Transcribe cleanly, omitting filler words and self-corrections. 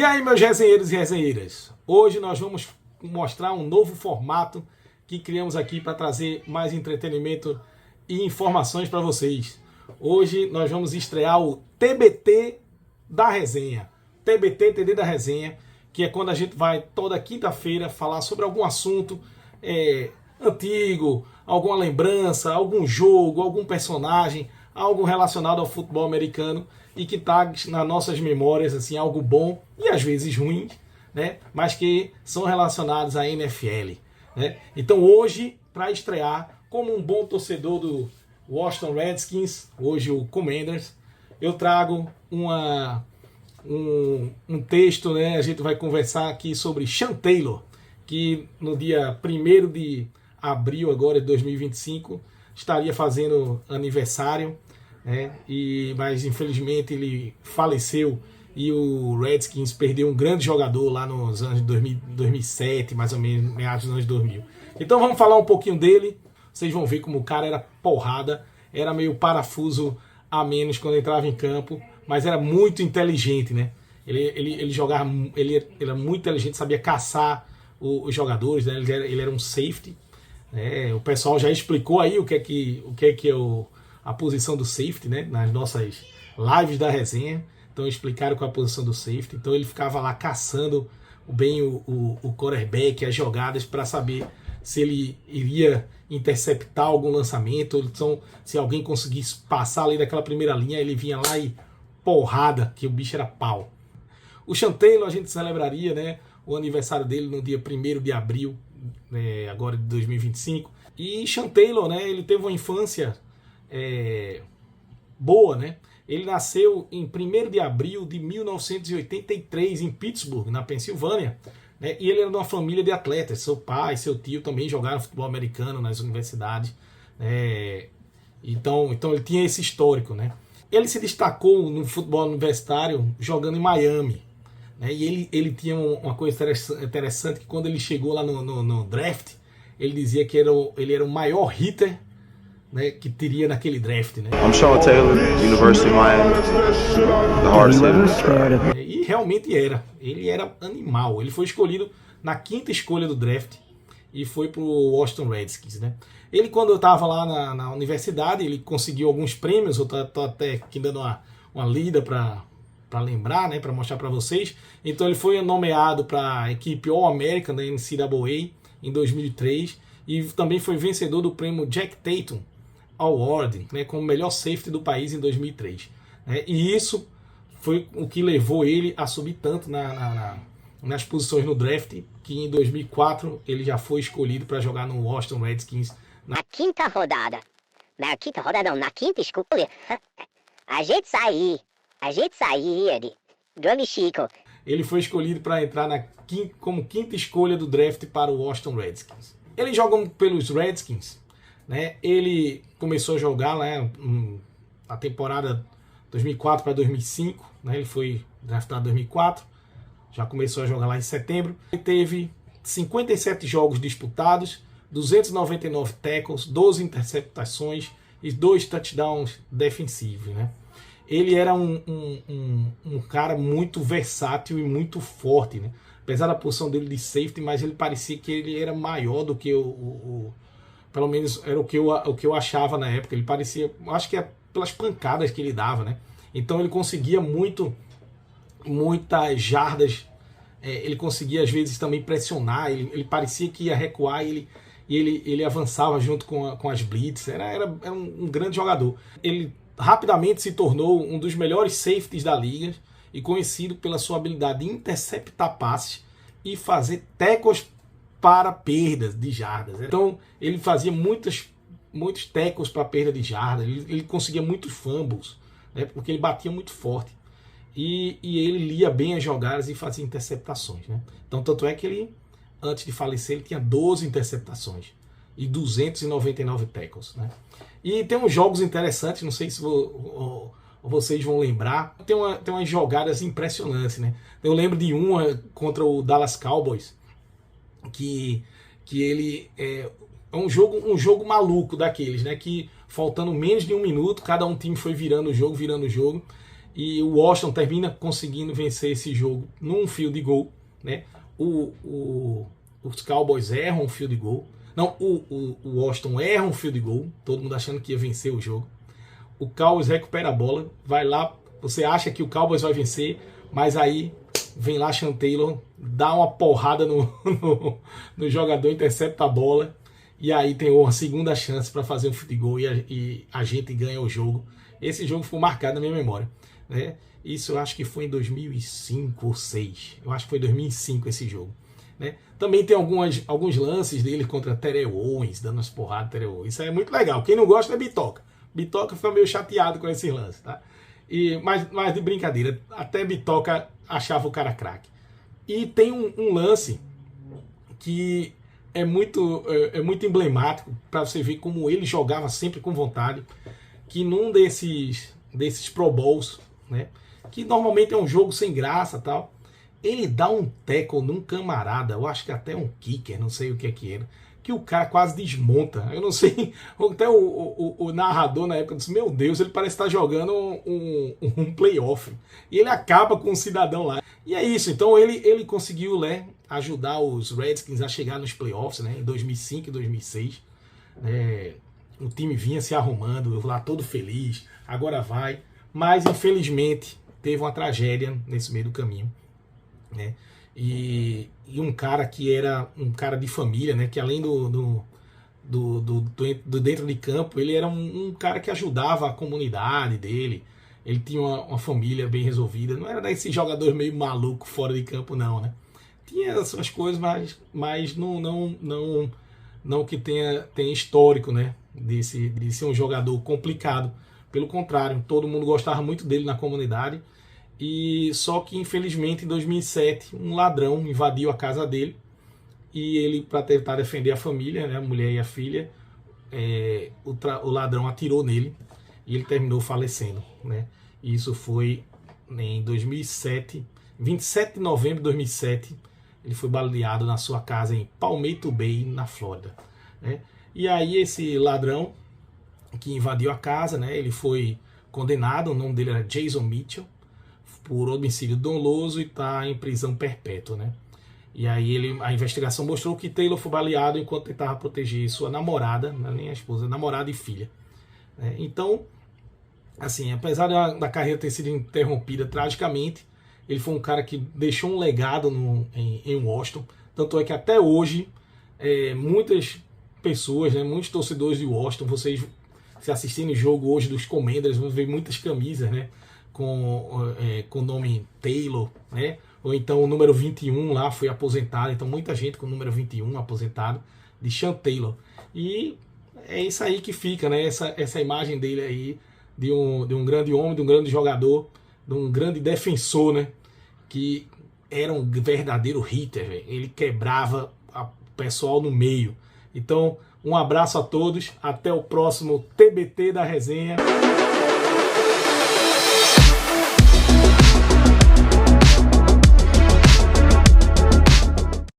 aí, meus resenheiros e resenheiras? Hoje nós vamos mostrar um novo formato que criamos aqui para trazer mais entretenimento e informações para vocês. Hoje nós vamos estrear o TBT da resenha. TBT da resenha, que é quando a gente vai toda quinta-feira falar sobre algum assunto antigo, alguma lembrança, algum jogo, algum personagem, algo relacionado ao futebol americano e que está nas nossas memórias, assim, algo bom e às vezes ruim, né? Mas que são relacionados à NFL, né? Então hoje, para estrear, como um bom torcedor do Washington Redskins, hoje o Commanders, eu trago um texto, né? A gente vai conversar aqui sobre Sean Taylor, que no dia 1º de abril agora de 2025 estaria fazendo aniversário, né? Mas infelizmente ele faleceu e o Redskins perdeu um grande jogador lá nos anos de 2007, mais ou menos, meados dos anos 2000. Então vamos falar um pouquinho dele. Vocês vão ver como o cara era porrada, era meio parafuso a menos quando entrava em campo, mas era muito inteligente, né? Ele jogava, ele era muito inteligente, sabia caçar os jogadores, né? Ele era um safety. O pessoal já explicou aí o que é a posição do safety, né? Nas nossas lives da resenha. Então explicaram qual é a posição do safety. Então ele ficava lá caçando bem o quarterback, as jogadas, para saber se ele iria interceptar algum lançamento. Então, se alguém conseguisse passar ali daquela primeira linha, ele vinha lá e porrada, que o bicho era pau. O Sean Taylor, a gente celebraria, né, o aniversário dele no dia 1º de abril, agora de 2025. E Sean Taylor, né, ele teve uma infância boa, né? Ele nasceu em 1º de abril de 1983 em Pittsburgh, na Pensilvânia, né? E ele era de uma família de atletas. Seu pai e seu tio também jogaram futebol americano nas universidades, né? Então ele tinha esse histórico, né? Ele se destacou no futebol universitário jogando em Miami, né? E ele tinha uma coisa interessante, que quando ele chegou lá no draft, ele dizia que ele era o maior hitter, né, que teria naquele draft, né? I'm Sean Taylor, University of Miami, the hardest hitter in the draft. E realmente era. Ele era animal. Ele foi escolhido na 5ª escolha do draft e foi pro Washington Redskins, né? Ele, quando eu estava lá na universidade, ele conseguiu alguns prêmios. Eu tô até aqui dando uma lida para lembrar, né, para mostrar para vocês. Então ele foi nomeado para a equipe All-American da NCAA em 2003 e também foi vencedor do prêmio Jack Tatum Award, né, como melhor safety do país em 2003. Né? E isso foi o que levou ele a subir tanto nas posições no draft, que em 2004 ele já foi escolhido para jogar no Washington Redskins. Na 5ª rodada. Na 5ª rodada não, na 5ª escolha. A gente saía do Mexico. Ele foi escolhido para entrar como 5ª escolha do draft para o Washington Redskins. Ele joga pelos Redskins, né? Ele começou a jogar, né, na temporada 2004 para 2005, né? Ele foi draftado em 2004, já começou a jogar lá em setembro. Ele teve 57 jogos disputados, 299 tackles, 12 interceptações e 2 touchdowns defensivos, né? Ele era um cara muito versátil e muito forte, né? Apesar da posição dele de safety, mas ele parecia que ele era maior do que pelo menos era o que eu achava na época. Ele parecia, acho que é pelas pancadas que ele dava, né? Então ele conseguia muitas jardas, ele conseguia às vezes também pressionar, ele parecia que ia recuar e ele avançava junto com as blitz. Era um grande jogador. Ele rapidamente se tornou um dos melhores safeties da liga e conhecido pela sua habilidade de interceptar passes e fazer tackles para perdas de jardas. Então ele fazia muitos tackles para perda de jardas, ele conseguia muitos fumbles, né, porque ele batia muito forte. E ele lia bem as jogadas e fazia interceptações, né? Então tanto é que ele, antes de falecer, ele tinha 12 interceptações e 299 tackles, né? E tem uns jogos interessantes, não sei se vocês vão lembrar. Tem umas jogadas impressionantes, né? Eu lembro de uma contra o Dallas Cowboys, que ele é um jogo maluco daqueles, né? Que faltando menos de 1 minuto, cada um time foi virando o jogo. e o Washington termina conseguindo vencer esse jogo num field goal, né? Os Cowboys erram um field goal. Não, o Washington erra um field goal, todo mundo achando que ia vencer o jogo. O Cowboys recupera a bola, vai lá, você acha que o Cowboys vai vencer, mas aí vem lá Sean Taylor, dá uma porrada no jogador, intercepta a bola, e aí tem uma segunda chance para fazer um field goal e a gente ganha o jogo. Esse jogo ficou marcado na minha memória, né? Isso eu acho que foi em 2005 ou 2006. Eu acho que foi 2005 esse jogo, né? Também tem alguns lances dele contra Terrell Owens, dando umas porradas Terrell Owens. Isso é muito legal. Quem não gosta é Bitoca. Bitoca fica meio chateado com esses lances, tá? Mas de brincadeira, até Bitoca achava o cara craque. E tem um lance que é muito emblemático para você ver como ele jogava sempre com vontade, que num desses Pro Bowls, né, que normalmente é um jogo sem graça, tal, ele dá um tackle num camarada, eu acho que até um kicker, não sei o que era, que o cara quase desmonta. Eu não sei, até o narrador na época disse, meu Deus, ele parece estar jogando um playoff. E ele acaba com um cidadão lá. E é isso, então ele conseguiu, né, ajudar os Redskins a chegar nos playoffs, né, em 2005 e 2006. O time vinha se arrumando, lá todo feliz, agora vai. Mas, infelizmente, teve uma tragédia nesse meio do caminho, né? E um cara que era um cara de família, né? Que além do dentro de campo, ele era um cara que ajudava a comunidade dele. Ele tinha uma família bem resolvida. Não era desse jogador meio maluco fora de campo, não, né? Tinha as suas coisas, mas não que tenha histórico, né? De ser um jogador complicado. Pelo contrário, todo mundo gostava muito dele na comunidade. E só que infelizmente em 2007 um ladrão invadiu a casa dele e ele, para tentar defender a família, né, a mulher e a filha, o ladrão atirou nele e ele terminou falecendo, né? E isso foi em 2007, 27 de novembro de 2007, ele foi baleado na sua casa em Palmetto Bay, na Flórida, né? E aí esse ladrão que invadiu a casa, né, ele foi condenado, o nome dele era Jason Mitchell, por homicídio doloso e está em prisão perpétua, né? E aí a investigação mostrou que Taylor foi baleado enquanto tentava proteger sua namorada, não é nem a esposa, namorada e filha, né? Então, assim, apesar da carreira ter sido interrompida tragicamente, ele foi um cara que deixou um legado em Washington, tanto é que até hoje muitas pessoas, né, muitos torcedores de Washington, vocês se assistirem o jogo hoje dos Commanders, vão ver muitas camisas, né, com o nome Taylor, né? Ou então o número 21 lá foi aposentado, então muita gente com o número 21 aposentado, de Sean Taylor. E é isso aí que fica, né? Essa imagem dele aí, de um grande homem, de um grande jogador, de um grande defensor, né? Que era um verdadeiro hitter, véio. Ele quebrava o pessoal no meio. Então, um abraço a todos, até o próximo TBT da resenha.